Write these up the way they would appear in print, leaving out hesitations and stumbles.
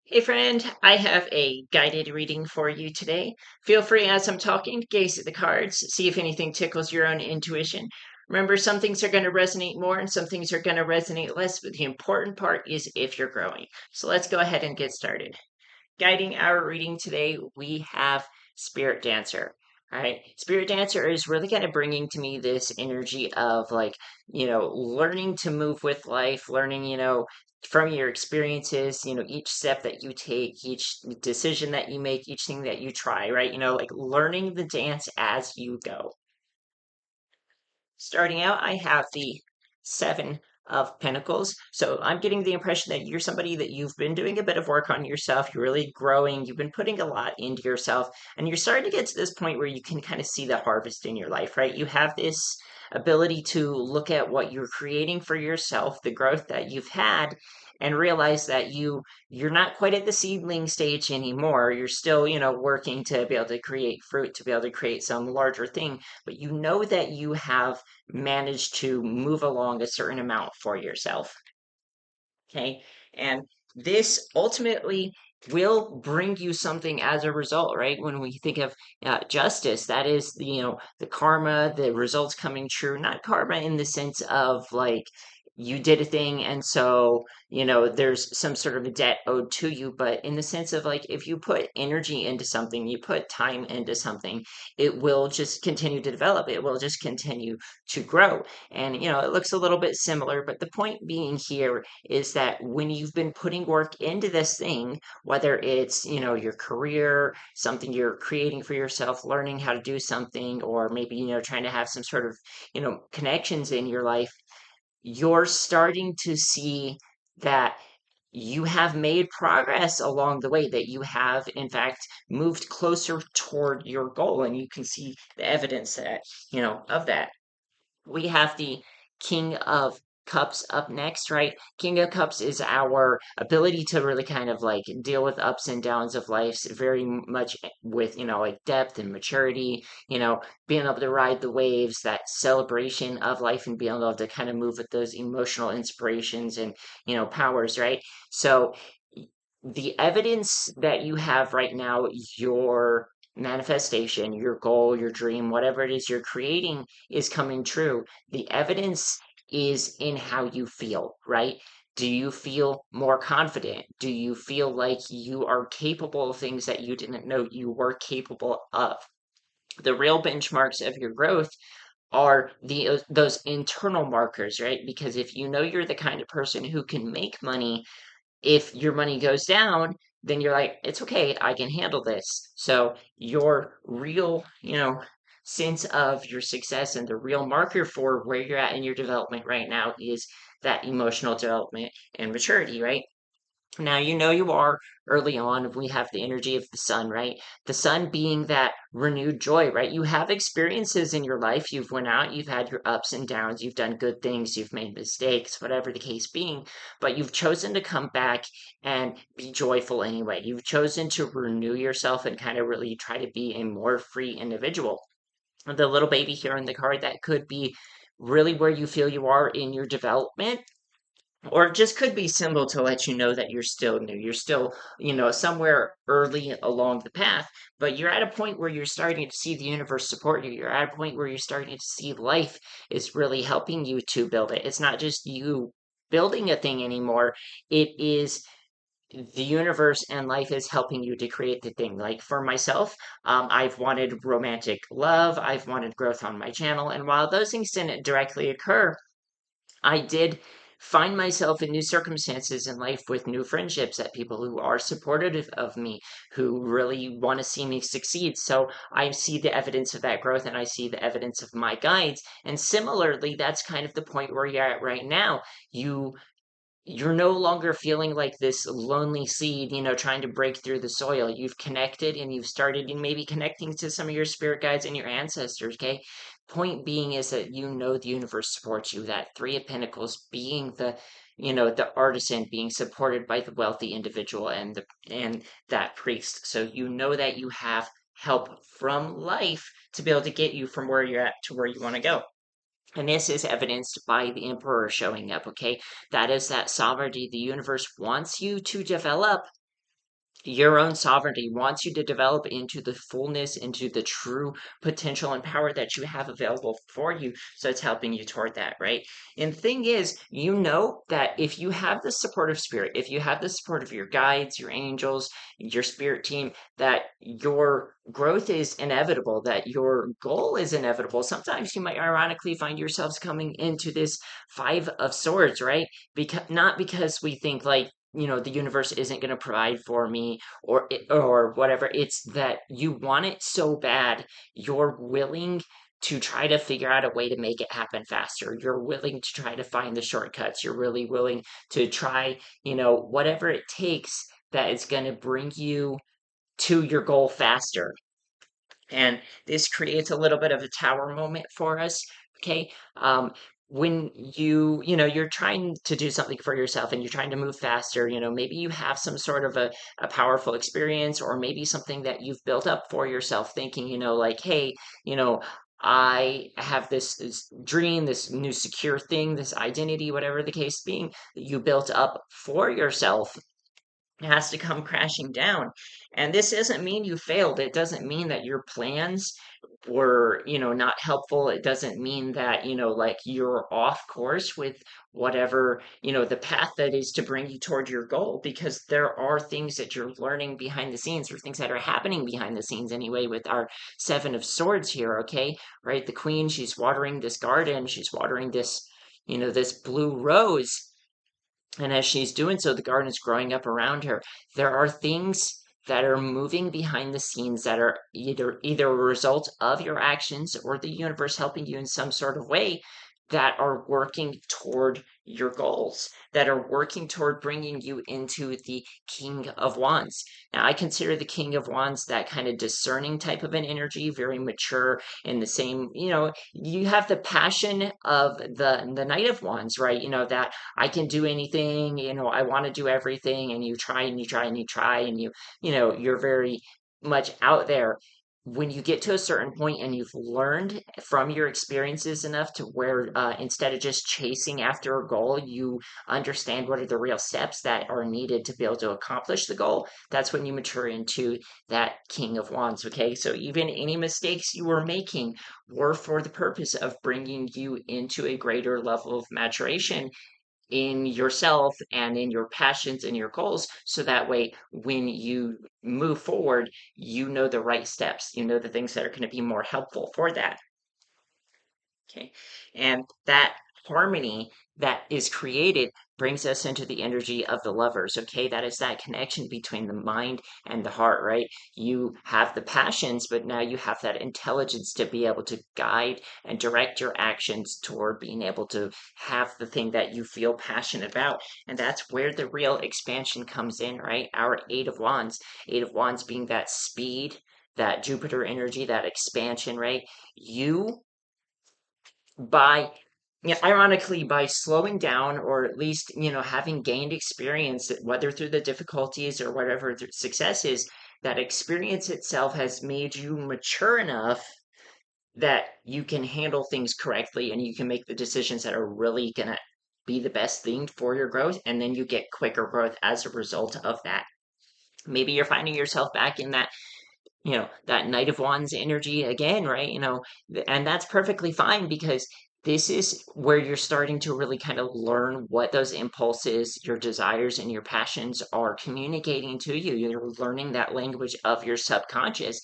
Hey friend, I have a guided reading for you today. Feel free as I'm talking to gaze at the cards, see if anything tickles your own intuition. Remember, some things are going to resonate more and some things are going to resonate less, but the important part is if you're growing. So let's go ahead and get started. Guiding our reading today, we have Spirit Dancer. All right. Spirit Dancer is really kind of bringing to me this energy of learning to move with life, learning, from your experiences, each step that you take, each decision that you make, each thing that you try, right? Like learning the dance as you go. Starting out, I have the Seven of Pentacles. So I'm getting the impression that you're somebody that you've been doing a bit of work on yourself. You're really growing. You've been putting a lot into yourself. And you're starting to get to this point where you can kind of see the harvest in your life, right? You have this ability to look at what you're creating for yourself, the growth that you've had, and realize that you're not quite at the seedling stage anymore. You're still, working to be able to create fruit, to be able to create some larger thing, but you know that you have managed to move along a certain amount for yourself. Okay. And this ultimately will bring you something as a result, right? When we think of justice, that is the karma, the results coming true, not karma in the sense of like you did a thing and so there's some sort of a debt owed to you, but in the sense of like if you put energy into something, you put time into something, it will just continue to develop, it will just continue to grow. And it looks a little bit similar, but the point being here is that when you've been putting work into this thing, whether it's, your career, something you're creating for yourself, learning how to do something, or maybe, trying to have some sort of, connections in your life, you're starting to see that you have made progress along the way, that you have, in fact, moved closer toward your goal. And you can see the evidence that, of that. We have the King of Cups up next, right? King of Cups is our ability to really kind of like deal with ups and downs of life, very much with, like depth and maturity, being able to ride the waves, that celebration of life and being able to kind of move with those emotional inspirations and, powers, right? So the evidence that you have right now, your manifestation, your goal, your dream, whatever it is you're creating is coming true. The evidence is in how you feel, right? Do you feel more confident? Do you feel like you are capable of things that you didn't know you were capable of? The real benchmarks of your growth are those internal markers, right? Because if you know you're the kind of person who can make money, if your money goes down, then you're like, it's okay, I can handle this. So your real, sense of your success and the real marker for where you're at in your development right now is that emotional development and maturity, right? Now, you are early on. We have the energy of the sun, right? The sun being that renewed joy, right? You have experiences in your life. You've went out, you've had your ups and downs, you've done good things, you've made mistakes, whatever the case being, but you've chosen to come back and be joyful anyway. You've chosen to renew yourself and kind of really try to be a more free individual. The little baby here in the card, that could be really where you feel you are in your development, or it just could be symbol to let you know that you're still new. You're still, somewhere early along the path, but you're at a point where you're starting to see the universe support you. You're at a point where you're starting to see life is really helping you to build it. It's not just you building a thing anymore. It is the universe and life is helping you to create the thing. Like for myself, I've wanted romantic love. I've wanted growth on my channel. And while those things didn't directly occur, I did find myself in new circumstances in life with new friendships, that people who are supportive of me, who really want to see me succeed. So I see the evidence of that growth and I see the evidence of my guides. And similarly, that's kind of the point where you're at right now. You're no longer feeling like this lonely seed, trying to break through the soil. You've connected and you've started maybe connecting to some of your spirit guides and your ancestors, okay? Point being is that the universe supports you. That Three of Pentacles being the artisan being supported by the wealthy individual and that priest. So you know that you have help from life to be able to get you from where you're at to where you want to go. And this is evidenced by the emperor showing up, okay? That is that sovereignty. The universe wants you to develop, Your own sovereignty wants you to develop into the fullness, into the true potential and power that you have available for you. So it's helping you toward that, right? And the thing is, you know that if you have the support of spirit, if you have the support of your guides, your angels, your spirit team, that your growth is inevitable, that your goal is inevitable. Sometimes you might ironically find yourselves coming into this Five of Swords, right? Because not because we think like, the universe isn't going to provide for me or whatever. It's that you want it so bad, you're willing to try to figure out a way to make it happen faster. You're willing to try to find the shortcuts. You're really willing to try, whatever it takes that is going to bring you to your goal faster. And this creates a little bit of a tower moment for us. Okay. When you're trying to do something for yourself and you're trying to move faster, maybe you have some sort of a powerful experience, or maybe something that you've built up for yourself, thinking, like, hey, you know, I have this dream, this new secure thing, this identity, whatever the case being, that you built up for yourself has to come crashing down. And this doesn't mean you failed. It doesn't mean that your plans were, not helpful. It doesn't mean that, like you're off course with whatever, the path that is to bring you toward your goal, because there are things that you're learning behind the scenes, or things that are happening behind the scenes anyway, with our Seven of Swords here, okay? Right? The queen, she's watering this garden, she's watering this, this blue rose, and as she's doing so, the garden is growing up around her. There are things that are moving behind the scenes that are either a result of your actions or the universe helping you in some sort of way, that are working toward your goals, that are working toward bringing you into the King of Wands. Now, I consider the King of Wands that kind of discerning type of an energy, very mature in the same, you have the passion of the Knight of Wands, right? That I can do anything, I want to do everything, and you try and you try and you try, and you're very much out there. When you get to a certain point and you've learned from your experiences enough to where, instead of just chasing after a goal, you understand what are the real steps that are needed to be able to accomplish the goal, that's when you mature into that King of Wands. Okay, so even any mistakes you were making were for the purpose of bringing you into a greater level of maturation in yourself and in your passions and your goals, so that way when you move forward, you know the right steps, you know the things that are going to be more helpful for that. Okay. And that harmony that is created brings us into the energy of the lovers. Okay. That is that connection between the mind and the heart, right? You have the passions, but now you have that intelligence to be able to guide and direct your actions toward being able to have the thing that you feel passionate about. And that's where the real expansion comes in, right? Our Eight of Wands being that speed, that Jupiter energy, that expansion, right? You by ironically, by slowing down, or at least having gained experience, whether through the difficulties or whatever the success is, that experience itself has made you mature enough that you can handle things correctly, and you can make the decisions that are really going to be the best thing for your growth, and then you get quicker growth as a result of that. Maybe you're finding yourself back in that Knight of Wands energy again, right? And that's perfectly fine, because this is where you're starting to really kind of learn what those impulses, your desires, and your passions are communicating to you. You're learning that language of your subconscious.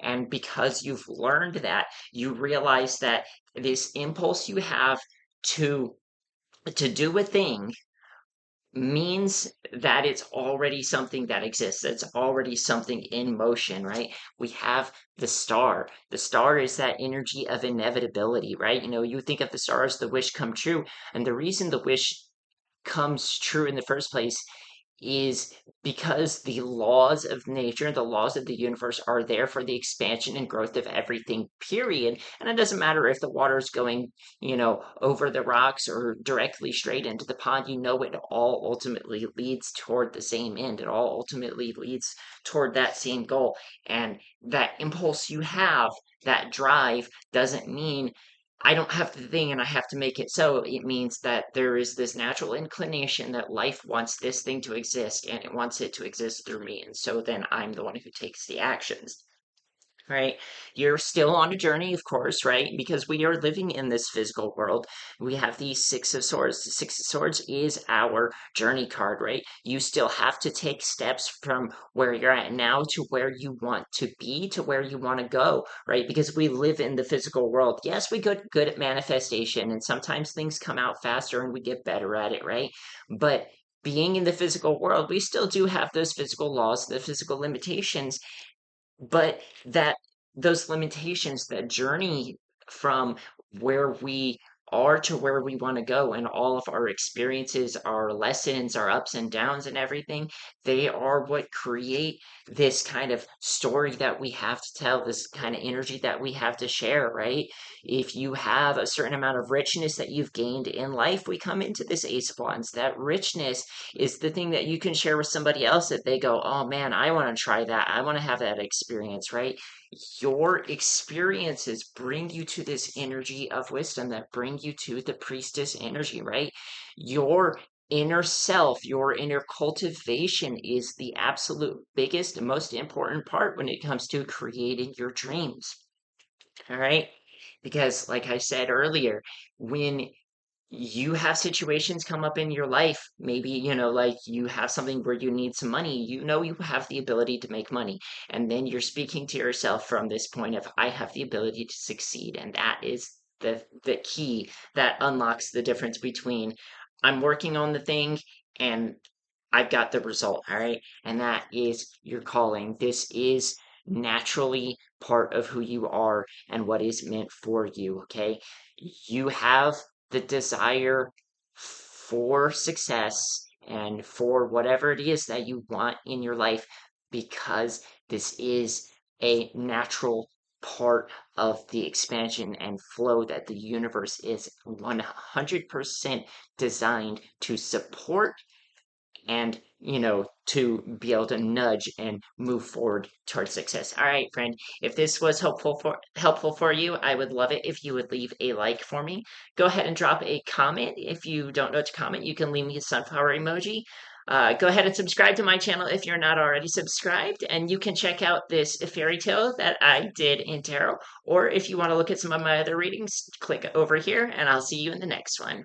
And because you've learned that, you realize that this impulse you have to to do a thing means that it's already something that exists. It's already something in motion, right? We have the star. The star is that energy of inevitability, right? You think of the star as the wish come true. And the reason the wish comes true in the first place is because the laws of nature, the laws of the universe are there for the expansion and growth of everything, period. And it doesn't matter if the water is going, over the rocks or directly straight into the pond. It all ultimately leads toward the same end. It all ultimately leads toward that same goal. And that impulse you have, that drive, doesn't mean I don't have the thing and I have to make it so, it means that there is this natural inclination that life wants this thing to exist and it wants it to exist through me. And so then I'm the one who takes the actions. Right? You're still on a journey, of course, right? Because we are living in this physical world. We have the Six of Swords. The Six of Swords is our journey card, right? You still have to take steps from where you're at now to where you want to be, to where you want to go, right? Because we live in the physical world. Yes, we get good at manifestation, and sometimes things come out faster and we get better at it, right? But being in the physical world, we still do have those physical laws, the physical limitations, but that those limitations, that journey from where we are to where we want to go, and all of our experiences, our lessons, our ups and downs and everything, they are what create this kind of story that we have to tell, this kind of energy that we have to share, right? If you have a certain amount of richness that you've gained in life, we come into this Ace of Wands. That richness is the thing that you can share with somebody else that they go, oh man, I want to try that. I want to have that experience, right? Your experiences bring you to this energy of wisdom, that bring you to the priestess energy, right? Your inner self, your inner cultivation is the absolute biggest and most important part when it comes to creating your dreams. All right. Because, like I said earlier, when you have situations come up in your life, maybe, like you have something where you need some money, you have the ability to make money. And then you're speaking to yourself from this point of, I have the ability to succeed. And that is the key that unlocks the difference between I'm working on the thing and I've got the result. All right. And that is your calling. This is naturally part of who you are and what is meant for you. Okay. You have the desire for success and for whatever it is that you want in your life, because this is a natural part of the expansion and flow that the universe is 100% designed to support, and to be able to nudge and move forward towards success. All right, friend, if this was helpful for you, I would love it if you would leave a like for me. Go ahead and drop a comment. If you don't know what to comment, you can leave me a sunflower emoji. Go ahead and subscribe to my channel if you're not already subscribed, and you can check out this fairy tale that I did in tarot. Or if you want to look at some of my other readings, click over here, and I'll see you in the next one.